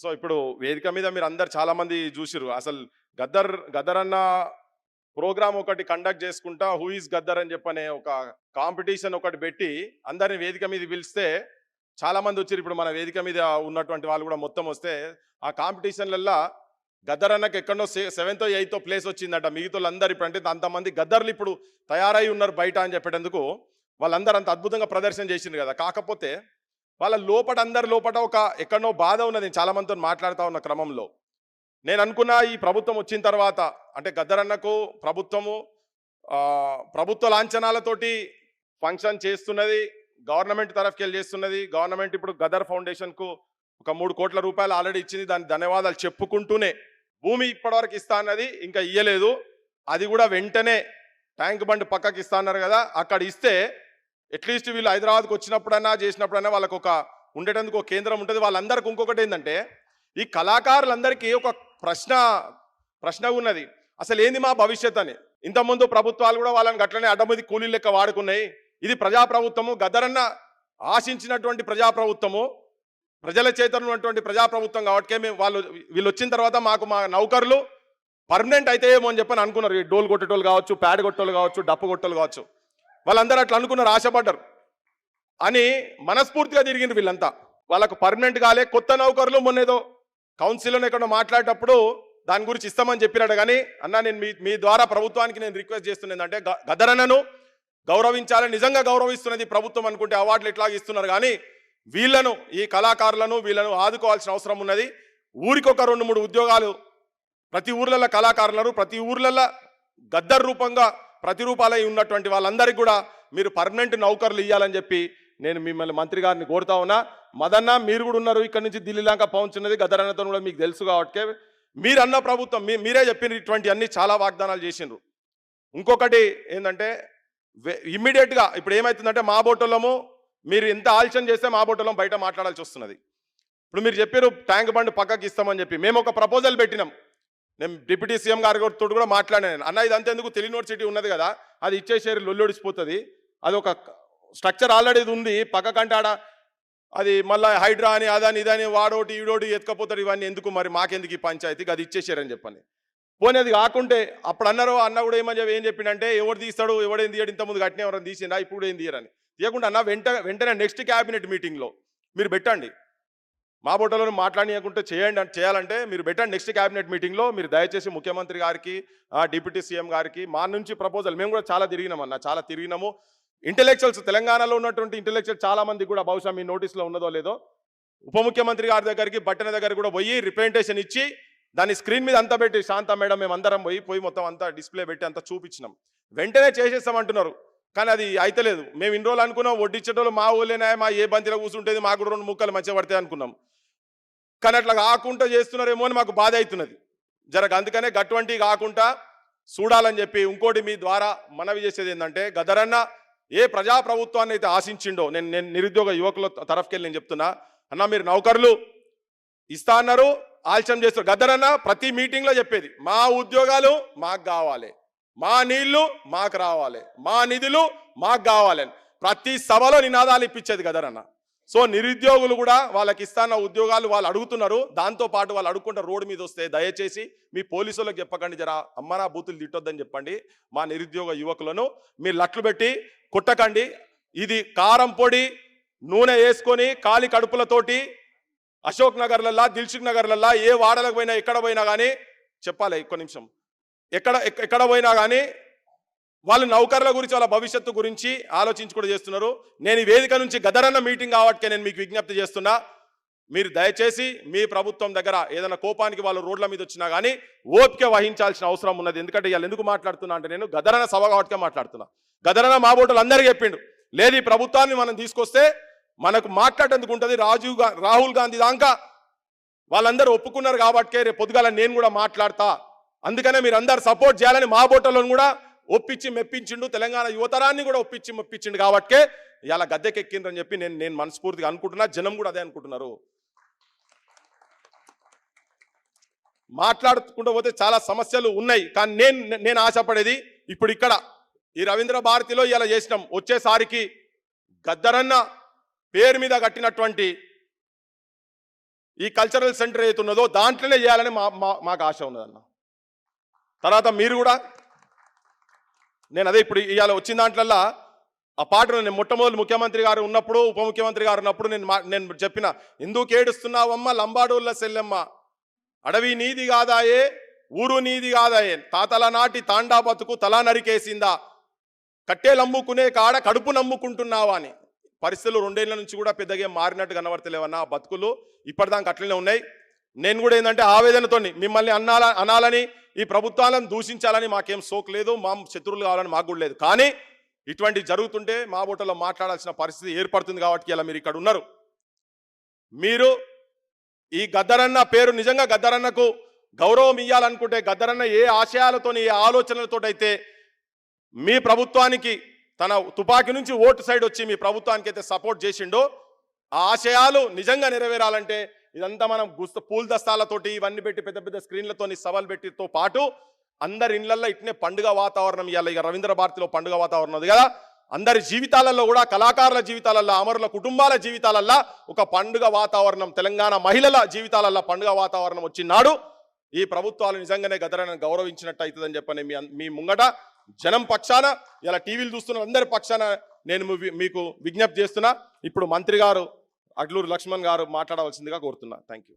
So ఇప్పుడు వేదిక మీద మీరు అందరు చాలా మంది చూసిరు. అసలు గద్దర్ అన్న ప్రోగ్రామ్ ఒకటి కండక్ట్ చేసుకుంటా హూ ఈస్ గద్దర్ అని చెప్పనే ఒక కాంపిటీషన్ ఒకటి పెట్టి అందరిని వేదిక మీద పిలిస్తే చాలా మంది వచ్చారు. ఇప్పుడు మన వేదిక మీద ఉన్నటువంటి వాళ్ళు కూడా మొత్తం వస్తే ఆ కాంపిటీషన్లల్లో గద్దర్ అన్నకి ఎక్కడో 7th 8th ప్లేస్ వచ్చిందట. మిగతా వాళ్ళందరూ ఇప్పుడు అంటే అంతమంది గద్దర్లు ఇప్పుడు తయారై ఉన్నారు బయట అని చెప్పేటందుకు వాళ్ళందరూ అంత అద్భుతంగా ప్రదర్శన చేసిండ్రు కదా. కాకపోతే వాళ్ళ అందరి లోపట ఒక ఎక్కడో బాధ ఉన్నది. నేను చాలా మందితో మాట్లాడుతూ ఉన్న క్రమంలో నేను అనుకున్నా ఈ ప్రభుత్వం వచ్చిన తర్వాత అంటే గద్దరన్నకు ప్రభుత్వ లాంఛనాలతోటి ఫంక్షన్ చేస్తున్నది, గవర్నమెంట్ తరఫుకెళ్ళి చేస్తున్నది. గవర్నమెంట్ ఇప్పుడు గదర్ ఫౌండేషన్కు ఒక 3 కోట్ల రూపాయలు ఆల్రెడీ ఇచ్చింది. దాని ధన్యవాదాలు చెప్పుకుంటూనే భూమి ఇప్పటివరకు ఇస్తా అన్నది ఇంకా ఇయ్యలేదు. అది కూడా వెంటనే ట్యాంక్ బండ్ పక్కకి ఇస్తా అన్నారు కదా, అక్కడ ఇస్తే అట్లీస్ట్ వీళ్ళు హైదరాబాద్కి వచ్చినప్పుడన్నా చేసినప్పుడన్నా వాళ్ళకు ఒక ఉండేటందుకు ఒక కేంద్రం ఉంటుంది. వాళ్ళందరికీ ఇంకొకటి ఏంటంటే ఈ కళాకారులందరికీ ఒక ప్రశ్న ఉన్నది, అసలు ఏంది మా భవిష్యత్ అని. ఇంతకుముందు ప్రభుత్వాలు కూడా వాళ్ళని గట్లనే అడ్డమది కూలీ లెక్క వాడుకున్నాయి. ఇది ప్రజాప్రభుత్వము, గద్దరన్న ఆశించినటువంటి ప్రజాప్రభుత్వము, ప్రజల చేతన ఉన్నటువంటి ప్రజాప్రభుత్వం కాబట్టి వీళ్ళు వచ్చిన తర్వాత మా నౌకర్లు పర్మనెంట్ అయితేమో అని చెప్పని అనుకున్నారు. ఈ డోల్ కొట్టేటోళ్ళు కావచ్చు, ప్యాడ్ కొట్టోళ్ళు కావచ్చు, డప్పు కొట్టోళ్ళు కావచ్చు, వాళ్ళందరూ అట్లా అనుకున్నారు, ఆశపడ్డారు అని మనస్ఫూర్తిగా తిరిగిండ్రు వీళ్ళంతా. వాళ్ళకు పర్మనెంట్ కాలే. కొత్త నౌకర్లు మొన్నేదో కౌన్సిల్లో ఎక్కడో మాట్లాడేటప్పుడు దాని గురించి ఇస్తామని చెప్పినాడు. కానీ అన్న నేను మీ ద్వారా ప్రభుత్వానికి నేను రిక్వెస్ట్ చేస్తున్నది ఏంటంటే గద్దరన్నను గౌరవించాలని, నిజంగా గౌరవిస్తున్నది ప్రభుత్వం అనుకుంటే అవార్డులు ఇట్లాగా ఇస్తున్నారు. కానీ వీళ్ళను, ఈ కళాకారులను వీళ్ళను ఆదుకోవాల్సిన అవసరం ఉన్నది. ఊరికొక 2-3 ఉద్యోగాలు ప్రతి ఊర్లలో కళాకారులను, ప్రతి ఊర్లలో గద్దర్ రూపంగా ప్రతిరూపాలై ఉన్నటువంటి వాళ్ళందరికీ కూడా మీరు పర్మనెంట్ నౌకర్లు ఇవ్వాలని చెప్పి నేను మిమ్మల్ని మంత్రి గారిని కోరుతా ఉన్నా. మదన్న మీరు కూడా ఉన్నారు ఇక్కడ నుంచి ఢిల్లీ దాకా పౌంచున్నది, గద్దర్ అన్నతో కూడా మీకు తెలుసు కాబట్టి మీరు అన్న ప్రభుత్వం మీరే చెప్పిన ఇటువంటి అన్ని చాలా వాగ్దానాలు చేసిండ్రు. ఇంకొకటి ఏంటంటే ఇమ్మీడియట్గా ఇప్పుడు ఏమవుతుందంటే మా బోటోళ్ళము మీరు ఎంత ఆలస్యం చేస్తే మా బోటోళ్ళం బయట మాట్లాడాల్సి వస్తున్నది. ఇప్పుడు మీరు చెప్పారు ట్యాంక్ బండ్ పక్కకి ఇస్తామని చెప్పి మేము ఒక ప్రపోజల్ పెట్టినాం. నేను డిప్యూటీ సీఎం గారితో కూడా మాట్లాడాను. అన్న ఇదంతా ఎందుకు, యూనివర్సిటీ ఉన్నది కదా, అది ఇచ్చేసేరు లొల్లొడిచిపోతుంది, అది ఒక స్ట్రక్చర్ ఆల్రెడీ ఉంది పక్కకంటే ఆడ అది మళ్ళీ హైడ్రా అని అదని ఇదని వాడోటి ఈడోటి ఎత్తుకపోతారు, ఇవన్నీ ఎందుకు మరి మాకెందుకు ఈ పంచాయతీకి, అది ఇచ్చేసారని చెప్పని. పోనీ అది కాకుంటే అప్పుడు అన్నారు, అన్న కూడా ఏం చెప్పిండంటే ఎవరు తీస్తాడు ఎవడేం తీయడు, ఇంతకుముందు కట్టిన ఎవరైనా తీసిండా ఇప్పుడు ఏం తీయరని. తీయకుండా అన్న వెంటనే నెక్స్ట్ క్యాబినెట్ మీటింగ్లో మీరు పెట్టండి, మా బోటలో మాట్లాడనీయకుంటే చేయాలంటే మీరు పెట్టండి. నెక్స్ట్ క్యాబినెట్ మీటింగ్లో మీరు దయచేసి ముఖ్యమంత్రి గారికి, డిప్యూటీ సీఎం గారికి మా నుంచి ప్రపోజల్, మేము కూడా చాలా తిరిగినామన్నా, చాలా తిరిగినాము. ఇంటెలెక్చువల్స్ తెలంగాణలో ఉన్నటువంటి ఇంటెలెక్చువల్ చాలా మంది కూడా బహుశా మీ నోటీస్లో ఉన్నదో లేదో ఉప ముఖ్యమంత్రి గారి దగ్గరికి బట్టన దగ్గర కూడా పోయి రిప్రజెంటేషన్ ఇచ్చి దాన్ని స్క్రీన్ మీద అంతా పెట్టి శాంత మేడం మేము అందరం పోయి మొత్తం అంతా డిస్ప్లే పెట్టి అంతా చూపించినాం. వెంటనే చేసేస్తామంటున్నారు కానీ అది అయితలేదు. మేము ఇన్ని రోజులు అనుకున్నాం వడ్డిచ్చేటోళ్ళు మా ఊళ్ళేనా, మా ఏ బంతిలో కూర్చుంటేది, మాకు 2 ముక్కలు మంచిగా పడతాయి అనుకున్నాం. కానీ అట్లా కాకుండా చేస్తున్నారేమో అని మాకు బాధ అవుతున్నది. అందుకనే గటువంటివి కాకుండా చూడాలని చెప్పి ఇంకోటి మీ ద్వారా మనవి చేసేది ఏంటంటే గద్దరన్న ఏ ప్రజాప్రభుత్వాన్ని అయితే ఆశించిండో, నేను నిరుద్యోగ యువకుల తరఫుకెళ్ళి నేను చెప్తున్నా, అన్న మీరు నౌకర్లు ఇస్తా అన్నారు, ఆలస్యం చేస్తారు. గద్దరన్న ప్రతి మీటింగ్లో చెప్పేది మా ఉద్యోగాలు మాకు కావాలి, మా నీళ్లు మాకు రావాలి, మా నిధులు మాకు కావాలి, ప్రతి సభలో నినాదాలు ఇప్పించేది గద్దరన్న. సో నిరుద్యోగులు కూడా వాళ్ళకి ఇస్తాన్న ఉద్యోగాలు వాళ్ళు అడుగుతున్నారు. దాంతోపాటు వాళ్ళు అడుగుకుంటే రోడ్డు మీద వస్తే దయచేసి మీ పోలీసులకు చెప్పకండి, జరా అమ్మనా బూతులు తిట్టొద్దని చెప్పండి. మా నిరుద్యోగ యువకులను మీరు లట్లు పెట్టి కొట్టకండి. ఇది కారం పొడి నూనె వేసుకొని ఖాళీ కడుపులతోటి అశోక్ నగర్లల్లా, దిల్సుఖ్ నగర్లల్లా ఏ వాడలకు పోయినా ఎక్కడ పోయినా కానీ చెప్పాలి, ఒక్క నిమిషం, ఎక్కడ పోయినా కానీ వాళ్ళు నౌకర్ల గురించి వాళ్ళ భవిష్యత్తు గురించి ఆలోచించి కూడా చేస్తున్నారు. నేను ఈ వేదిక నుంచి గద్దరన్న మీటింగ్ కాబట్టి నేను మీకు విజ్ఞప్తి చేస్తున్నా, మీరు దయచేసి మీ ప్రభుత్వం దగ్గర ఏదైనా కోపానికి వాళ్ళు రోడ్ల మీద వచ్చినా కానీ ఓపిక వహించాల్సిన అవసరం ఉన్నది. ఎందుకంటే ఇవాళ ఎందుకు మాట్లాడుతున్నా అంటే నేను గద్దరన్న సభ కాబట్టి మాట్లాడుతున్నా. గద్దరన్న మా బోటలు అందరికీ చెప్పిండు, లేదు ఈ ప్రభుత్వాన్ని మనం తీసుకొస్తే మనకు మాట్లాడేందుకు ఉంటుంది. రాహుల్ గాంధీ దాకా వాళ్ళందరూ ఒప్పుకున్నారు కాబట్టి రేపు పొద్దుగాల నేను కూడా మాట్లాడతా, అందుకనే మీరు అందరు సపోర్ట్ చేయాలని మా బోటలను కూడా ఒప్పించి మెప్పించిండు. తెలంగాణ యువతరాన్ని కూడా ఒప్పించి మెప్పించిండు కాబట్టే ఇలా గద్దెకెక్కిండ్రని చెప్పి నేను మనస్ఫూర్తిగా అనుకుంటున్నా. జనం కూడా అదే అనుకుంటున్నారు. మాట్లాడుకుంటూ పోతే చాలా సమస్యలు ఉన్నాయి, కానీ నేను ఆశపడేది ఇప్పుడు ఇక్కడ ఈ రవీంద్ర భారతిలో ఇలా చేసినాం. వచ్చేసారికి గద్దరన్న పేరు మీద కట్టినటువంటి ఈ కల్చరల్ సెంటర్ ఏదైతే ఉన్నదో దాంట్లోనే చేయాలని మాకు ఆశ ఉన్నదన్న. తర్వాత మీరు కూడా నేను అదే ఇప్పుడు ఇవాళ వచ్చిన దాంట్లల్లా ఆ పాటను నేను మొట్టమొదటి ముఖ్యమంత్రి గారు ఉన్నప్పుడు ఉప ముఖ్యమంత్రి గారు ఉన్నప్పుడు నేను చెప్పిన, ఎందుకు ఏడుస్తున్నావమ్మ లంబాడోళ్ళ సెల్లెమ్మ, అడవి నీది కాదాయే ఊరు నీది కాదాయే, తాతల నాటి తాండా బతుకు తలా నరికేసిందా, కట్టేలమ్ముకునే కాడ కడుపు నమ్ముకుంటున్నావా అని. పరిస్థితులు 2 ఏళ్ల నుంచి కూడా పెద్దగా మారినట్టు కనబడతలేవన్న. ఆ బతుకులు ఇప్పటిదాకా అట్లనే ఉన్నాయి. నేను కూడా ఏంటంటే ఆవేదనతో మిమ్మల్ని అనాలని ఈ ప్రభుత్వాలను దూషించాలని మాకేం సోకు లేదు, మా శత్రువులు కావాలని మాకు కూడా లేదు. కానీ ఇటువంటి జరుగుతుంటే మా బోటలో మాట్లాడాల్సిన పరిస్థితి ఏర్పడుతుంది. కాబట్టి ఇలా మీరు ఇక్కడ ఉన్నారు. మీరు ఈ గద్దరన్న పేరు నిజంగా గద్దరన్నకు గౌరవం ఇవ్వాలనుకుంటే, గద్దరన్న ఏ ఆశయాలతో ఏ ఆలోచనలతో అయితే మీ ప్రభుత్వానికి తన తుపాకీ నుంచి ఓటు సైడ్ వచ్చి మీ ప్రభుత్వానికి అయితే సపోర్ట్ చేసిండో, ఆ ఆశయాలు నిజంగా నెరవేరాలంటే ఇదంతా మనం పూల దస్తాలతోటి ఇవన్నీ పెట్టి పెద్ద పెద్ద స్క్రీన్లతోని సవాల్ పెట్టితో పాటు అందరి ఇళ్లల్లో ఇట్నే పండుగ వాతావరణం ఇవ్వాలి. ఇక రవీంద్ర భారతిలో పండుగ వాతావరణం ఉంది కదా, అందరి జీవితాలలో కూడా కళాకారుల జీవితాలల్లో, అమరుల కుటుంబాల జీవితాలల్లో ఒక పండుగ వాతావరణం, తెలంగాణ మహిళల జీవితాలల్లో పండుగ వాతావరణం వచ్చినాడు ఈ ప్రభుత్వాలు నిజంగానే గద్దరన్నను గౌరవించినట్టు అవుతుందని చెప్పని మీ ముంగట జనం పక్షాన, ఇలా టీవీలు చూస్తున్న అందరి పక్షాన నేను మీకు విజ్ఞప్తి చేస్తున్నా. ఇప్పుడు మంత్రి గారు అడ్లూరు లక్ష్మణ్ గారు మాట్లాడవలసిందిగా కోరుతున్నా. Thank you.